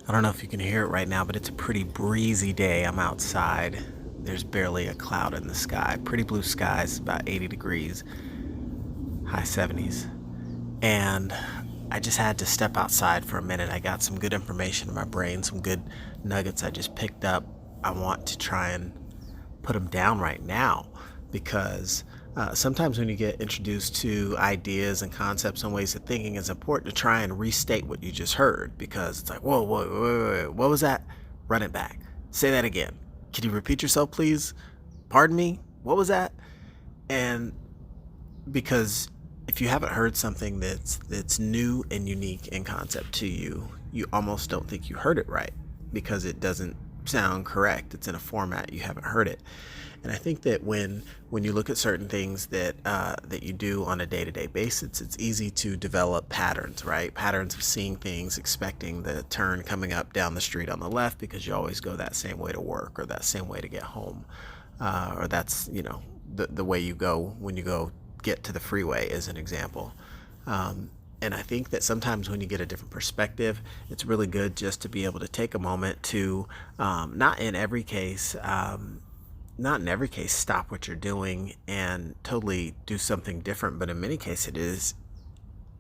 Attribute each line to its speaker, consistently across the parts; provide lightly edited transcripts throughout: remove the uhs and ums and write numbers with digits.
Speaker 1: I don't know if you can hear it right now, but it's a pretty breezy day. I'm outside. There's barely a cloud in the sky. Pretty blue skies, about 80 degrees, high 70s. And I just had to step outside for a minute. I got some good information in my brain, some good nuggets I just picked up. I want to try and put them down right now because sometimes when you get introduced to ideas and concepts and ways of thinking, it's important to try and restate what you just heard because it's like, whoa, whoa, whoa, whoa, what was that? Run it back. Say that again. Can you repeat yourself, please? Pardon me? What was that? And because if you haven't heard something that's new and unique in concept to you, you almost don't think you heard it right because it doesn't sound correct. It's in a format you haven't heard it. And I think that when you look at certain things that you do on a day-to-day basis, it's easy to develop patterns, right? Patterns of seeing things, expecting the turn coming up down the street on the left because you always go that same way to work or that same way to get home, or that's the way you go when you go get to the freeway, as an example. And I think that sometimes when you get a different perspective, it's really good just to be able to take a moment to, not in every case, stop what you're doing and totally do something different. But in many cases,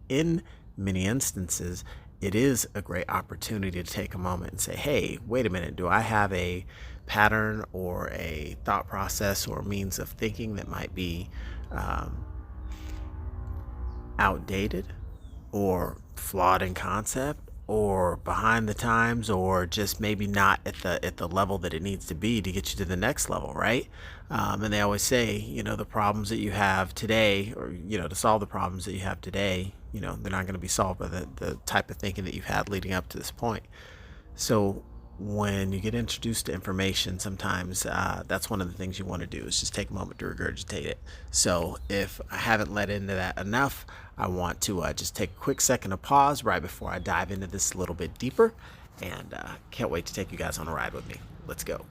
Speaker 1: in many instances, it is a great opportunity to take a moment and say, hey, wait a minute, do I have a pattern or a thought process or means of thinking that might be um, outdated or flawed in concept or behind the times or just maybe not at the level that it needs to be to get you to the next level, right? And they always say, the problems that you have today, or to solve the problems that you have today, they're not going to be solved by the type of thinking that you've had leading up to this point. So when you get introduced to information, sometimes that's one of the things you want to do is just take a moment to regurgitate it. So if I haven't let into that enough, I want to just take a quick second to pause right before I dive into this a little bit deeper, and can't wait to take you guys on a ride with me. Let's go.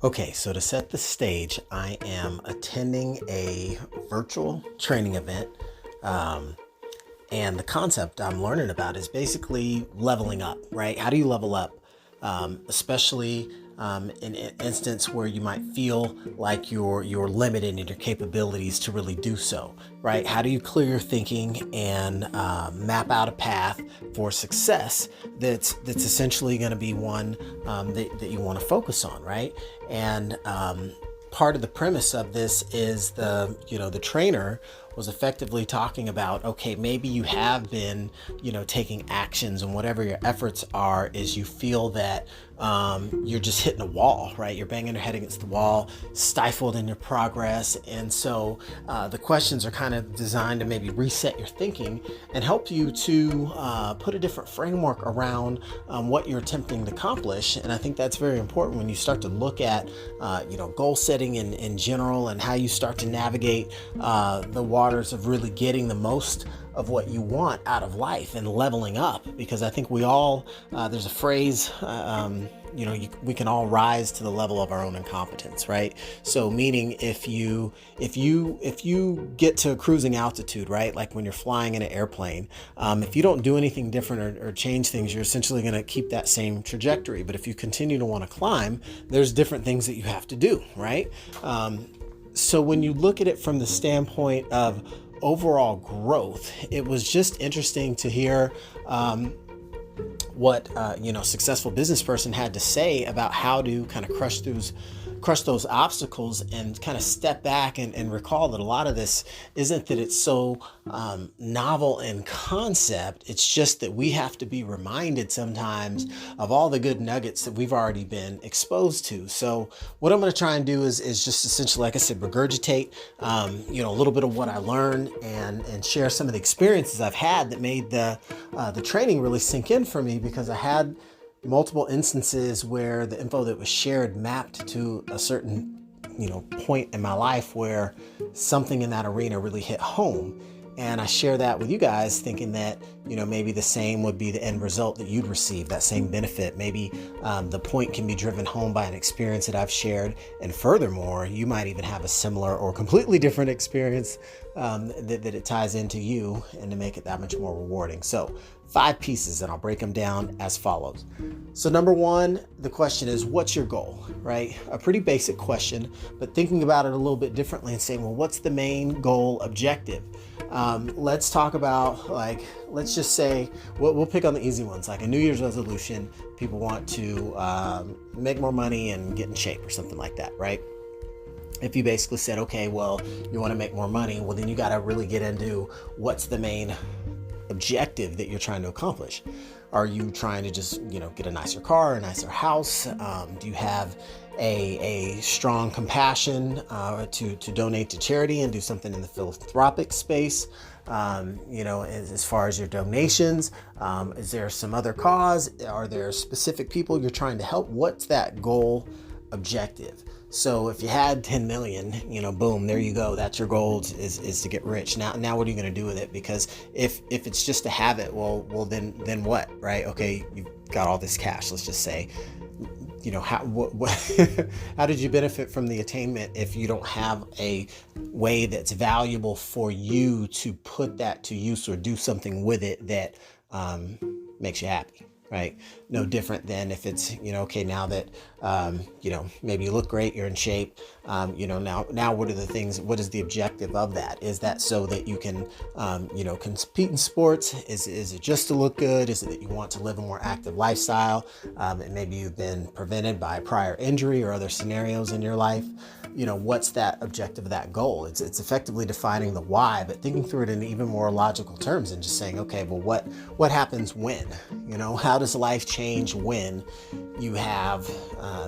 Speaker 1: Okay, so to set the stage, I am attending a virtual training event. Um, and the concept I'm learning about is basically leveling up, right? How do you level up? Especially in an instance where you might feel like you're limited in your capabilities to really do so, right? How do you clear your thinking and map out a path for success that's essentially going to be one that you want to focus on, right? And part of the premise of this is the trainer was effectively talking about, okay, maybe you have been, taking actions, and whatever your efforts are is you feel that you're just hitting a wall, right? You're banging your head against the wall, stifled in your progress. And so the questions are kind of designed to maybe reset your thinking and help you to put a different framework around what you're attempting to accomplish. And I think that's very important when you start to look at, goal setting in general and how you start to navigate the waters of really getting the most of what you want out of life and leveling up. Because I think we all, there's a phrase, we can all rise to the level of our own incompetence, right? So meaning if you get to cruising altitude, right? Like when you're flying in an airplane, if you don't do anything different or change things, you're essentially going to keep that same trajectory. But if you continue to want to climb, there's different things that you have to do, right? So when you look at it from the standpoint of overall growth, it was just interesting to hear what successful business person had to say about how to kind of crush those obstacles and kind of step back and recall that a lot of this isn't that it's so novel in concept. It's just that we have to be reminded sometimes of all the good nuggets that we've already been exposed to. So what I'm going to try and do is just essentially, like I said, regurgitate a little bit of what I learned and share some of the experiences I've had that made the training really sink in for me, because I had multiple instances where the info that was shared mapped to a certain point in my life where something in that arena really hit home. And I share that with you guys thinking that, maybe the same would be the end result that you'd receive, that same benefit. Maybe the point can be driven home by an experience that I've shared. And furthermore, you might even have a similar or completely different experience that it ties into you and to make it that much more rewarding. So 5 pieces, and I'll break them down as follows. So number 1, the question is, what's your goal, right? A pretty basic question, but thinking about it a little bit differently and saying, well, what's the main goal objective? Let's talk about, like, let's just say, we'll pick on the easy ones, like a New Year's resolution. People want to make more money and get in shape or something like that, right? If you basically said, okay, well, you want to make more money, well, then you got to really get into what's the main objective that you're trying to accomplish. Are you trying to just, get a nicer car, a nicer house? Do you have a strong compassion to donate to charity and do something in the philanthropic space? As far as your donations, is there some other cause? Are there specific people you're trying to help? What's that goal objective? So if you had 10 million, boom, there you go. That's your goal, is to get rich. Now what are you going to do with it? Because if it's just to have it, well, then what, right? Okay, you've got all this cash. Let's just say, how did you benefit from the attainment if you don't have a way that's valuable for you to put that to use or do something with it that makes you happy? Right? No different than if it's, okay, now that, maybe you look great, you're in shape, now what are the things, what is the objective of that? Is that so that you can, compete in sports? Is it just to look good? Is it that you want to live a more active lifestyle? And maybe you've been prevented by prior injury or other scenarios in your life. What's that objective of that goal? It's effectively defining the why, but thinking through it in even more logical terms and just saying, okay, well, what happens when? How does life change when you have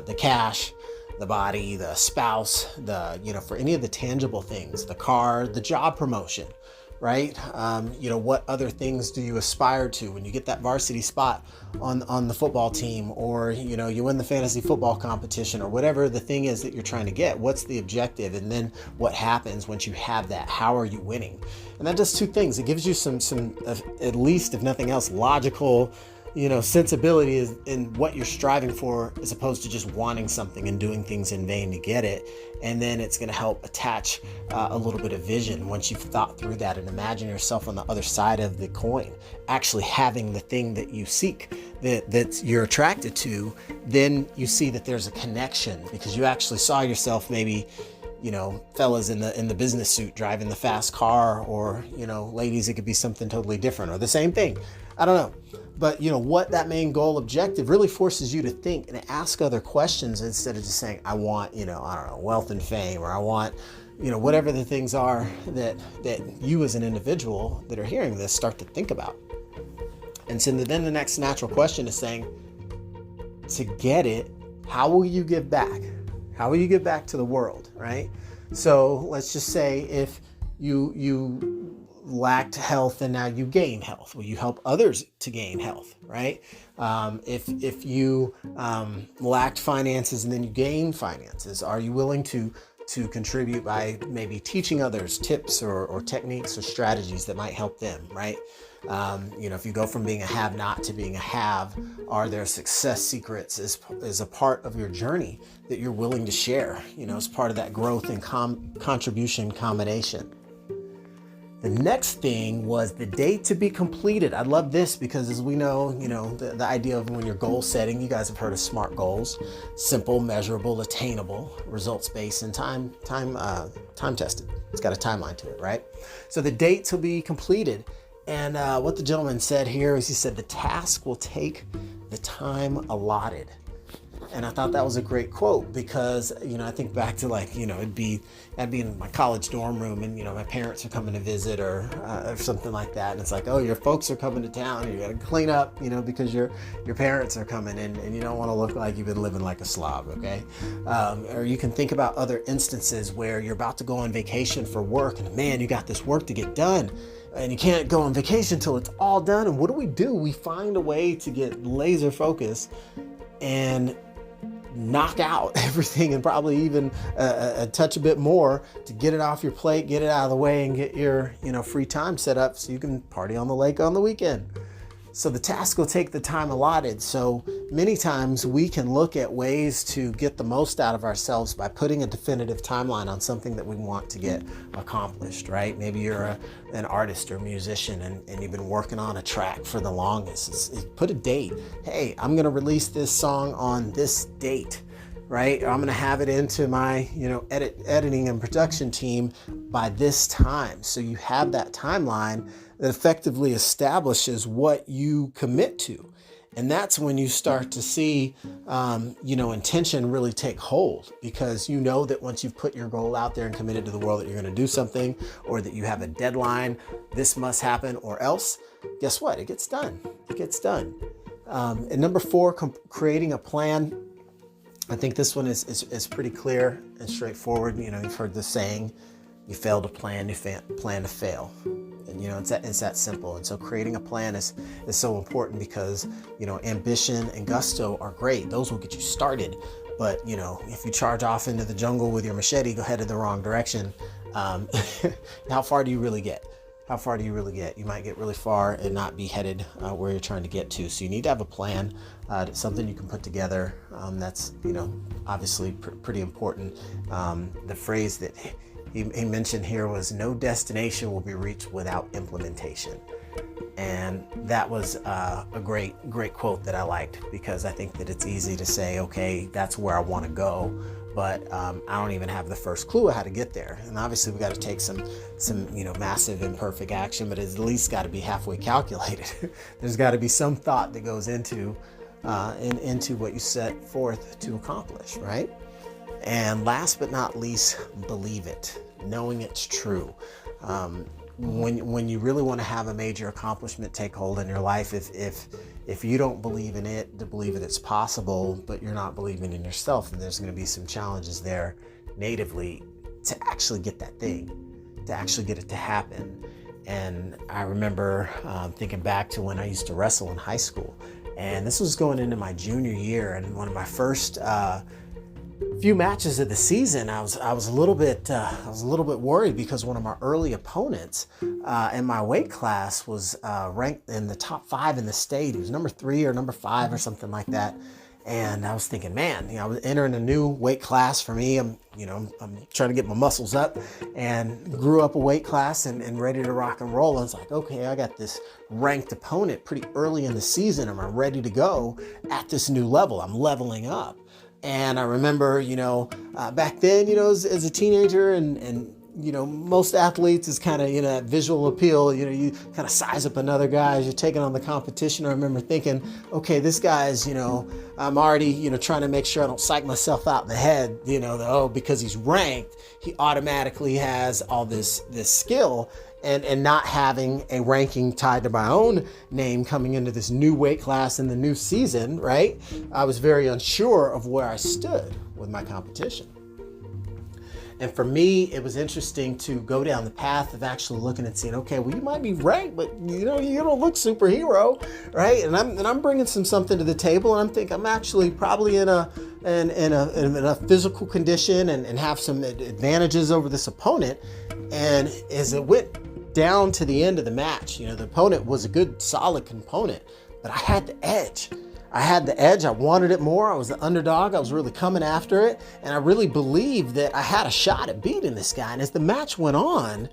Speaker 1: the cash, the body, the spouse, for any of the tangible things, the car, the job promotion, right? What other things do you aspire to when you get that varsity spot on the football team, or, you win the fantasy football competition, or whatever the thing is that you're trying to get? What's the objective? And then what happens once you have that? How are you winning? And that does 2 things. It gives you some at least, if nothing else, logical sensibility is in what you're striving for, as opposed to just wanting something and doing things in vain to get it. And then it's going to help attach a little bit of vision once you've thought through that, and imagine yourself on the other side of the coin, actually having the thing that you seek, that you're attracted to. Then you see that there's a connection, because you actually saw yourself, maybe, fellas in the business suit driving the fast car, or, ladies, it could be something totally different or the same thing. I don't know. But, what that main goal objective really forces you to think and ask other questions, instead of just saying, I want, wealth and fame, or I want, whatever the things are that you as an individual that are hearing this start to think about. And so then the next natural question is saying, to get it, how will you give back? How will you give back to the world, right? So let's just say if you lacked health and now you gain health. Will you help others to gain health, right? If you lacked finances and then you gain finances, are you willing to contribute by maybe teaching others tips or techniques or strategies that might help them, right? If you go from being a have-not to being a have, are there success secrets as a part of your journey that you're willing to share, as part of that growth and contribution combination? The next thing was the date to be completed. I love this because, as we know, the idea of when you're goal setting, you guys have heard of SMART goals: simple, measurable, attainable, results-based, and time tested. It's got a timeline to it, right? So the date to be completed. And what the gentleman said here is, he said the task will take the time allotted. And I thought that was a great quote, because, I think back to, like, I'd be in my college dorm room, and, my parents are coming to visit, or something like that. And it's like, oh, your folks are coming to town, and you got to clean up, because your parents are coming, and you don't want to look like you've been living like a slob. Okay. Or you can think about other instances where you're about to go on vacation for work, and man, you got this work to get done, and you can't go on vacation until it's all done. And what do? We find a way to get laser focused and knock out everything, and probably even a touch a bit more, to get it off your plate, get it out of the way, and get your free time set up so you can party on the lake on the weekend. So the task will take the time allotted. So many times we can look at ways to get the most out of ourselves by putting a definitive timeline on something that we want to get accomplished, right? Maybe you're an artist or musician and you've been working on a track for the longest. Put a date. Hey, I'm going to release this song on this date, right? I'm going to have it into my, editing and production team by this time. So you have that timeline that effectively establishes what you commit to. And that's when you start to see, intention really take hold, because you know that once you've put your goal out there and committed to the world that you're going to do something, or that you have a deadline, this must happen or else, guess what? It gets done. It gets done. And number 4, creating a plan. I think this one is pretty clear and straightforward. You've heard the saying, you fail to plan, you plan to fail. And, it's that simple. And so creating a plan is so important because, ambition and gusto are great. Those will get you started. But, if you charge off into the jungle with your machete, go headed the wrong direction, how far do you really get? How far do you really get? You might get really far and not be headed where you're trying to get to. So you need to have a plan, something you can put together. That's, obviously pretty important. The phrase that he mentioned here was, no destination will be reached without implementation. And that was a great quote that I liked, because I think that it's easy to say, okay, that's where I want to go, but I don't even have the first clue of how to get there. And obviously we got to take some massive imperfect action, but it's at least got to be halfway calculated. There's got to be some thought that goes into what you set forth to accomplish, right? And last but not least, believe it, knowing it's true. When you really want to have a major accomplishment take hold in your life, if you don't believe in it, to believe that it's possible, but you're not believing in yourself, then there's going to be some challenges there natively to actually get that thing, to actually get it to happen. And I remember thinking back to when I used to wrestle in high school, and this was going into my junior year, and one of my first few matches of the season, I was a little bit worried, because one of my early opponents in my weight class was ranked in the top 5 in the state. He was number 3 or number 5 or something like that. And I was thinking, man, I was entering a new weight class for me. I'm trying to get my muscles up, and grew up a weight class and ready to rock and roll. And it's like, okay, I got this ranked opponent pretty early in the season. Am I ready to go at this new level? I'm leveling up. And I remember, back then, as a teenager and most athletes is kind of, that visual appeal, you kind of size up another guy as you're taking on the competition. I remember thinking, okay, this guy's, I'm already, trying to make sure I don't psych myself out in the head, because he's ranked, he automatically has all this skill. And not having a ranking tied to my own name coming into this new weight class in the new season, right? I was very unsure of where I stood with my competition. And for me, it was interesting to go down the path of actually looking and saying, okay, well, you might be ranked, but you don't look superhero, right? And I'm bringing something to the table, and I'm thinking I'm actually probably in a physical condition and have some advantages over this opponent. And as it went down to the end of the match, the opponent was a good, solid component, but I had the edge. I wanted it more. I was the underdog. I was really coming after it. And I really believed that I had a shot at beating this guy. And as the match went on,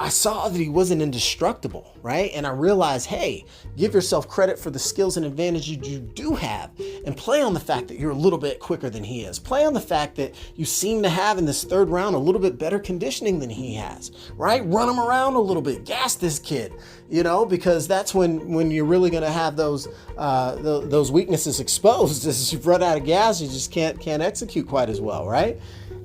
Speaker 1: I saw that he wasn't indestructible, right? And I realized, hey, give yourself credit for the skills and advantages you do have, and play on the fact that you're a little bit quicker than he is. Play on the fact that you seem to have in this third round a little bit better conditioning than he has, right? Run him around a little bit, gas this kid, because that's when you're really going to have those weaknesses exposed. As you've run out of gas, you just can't execute quite as well, right?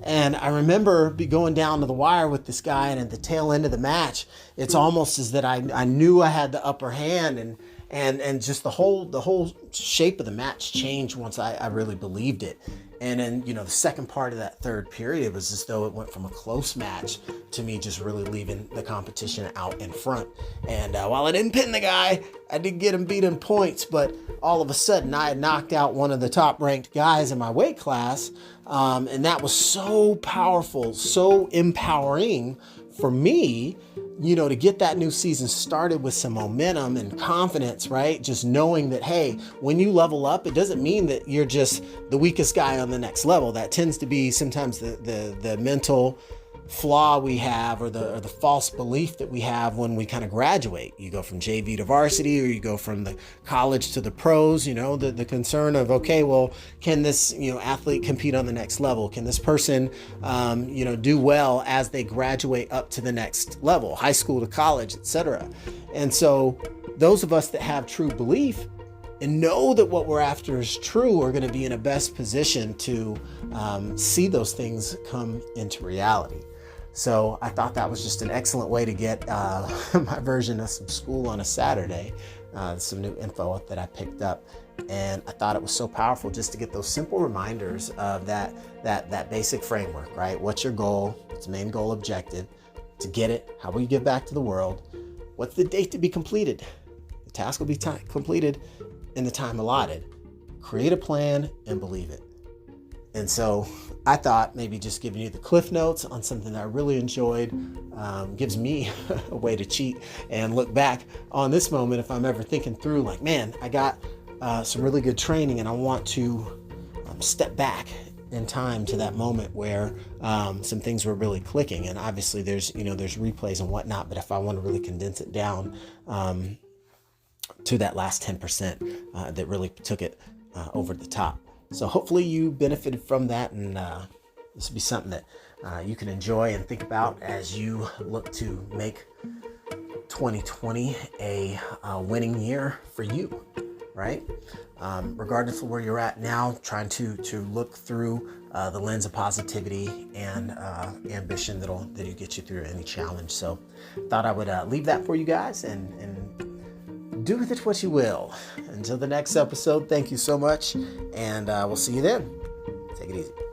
Speaker 1: And I remember going down to the wire with this guy, and at the tail end of the match, it's almost as that I knew I had the upper hand, and just the whole shape of the match changed once I really believed it. And then, the second part of that third period, it was as though it went from a close match to me just really leaving the competition out in front. And while I didn't pin the guy, I did get him beat in points, but all of a sudden I had knocked out one of the top ranked guys in my weight class. And that was so powerful, so empowering for me, to get that new season started with some momentum and confidence, right? Just knowing that, hey, when you level up, it doesn't mean that you're just the weakest guy on the next level. That tends to be sometimes the mental flaw we have, or the false belief that we have when we kind of graduate. You go from JV to varsity, or you go from the college to the pros. The concern of, okay, well, can this athlete compete on the next level? Can this person do well as they graduate up to the next level, high school to college, etc. And so those of us that have true belief and know that what we're after is true are going to be in a best position to see those things come into reality. So I thought that was just an excellent way to get my version of some school on a Saturday, some new info that I picked up. And I thought it was so powerful just to get those simple reminders of that basic framework, right? What's your goal? What's the main goal objective? To get it, how will you give back to the world? What's the date to be completed? The task will be completed in the time allotted. Create a plan and believe it. And so I thought maybe just giving you the cliff notes on something that I really enjoyed gives me a way to cheat and look back on this moment if I'm ever thinking through, like, man, I got some really good training and I want to step back in time to that moment where some things were really clicking. And obviously there's replays and whatnot, but if I want to really condense it down to that last 10% that really took it over the top. So hopefully you benefited from that, and this will be something that you can enjoy and think about as you look to make 2020 a winning year for you, right? Regardless of where you're at now, trying to look through the lens of positivity and ambition that'll get you through any challenge. So thought I would leave that for you guys and do with it what you will. Until the next episode, thank you so much, and we'll see you then. Take it easy.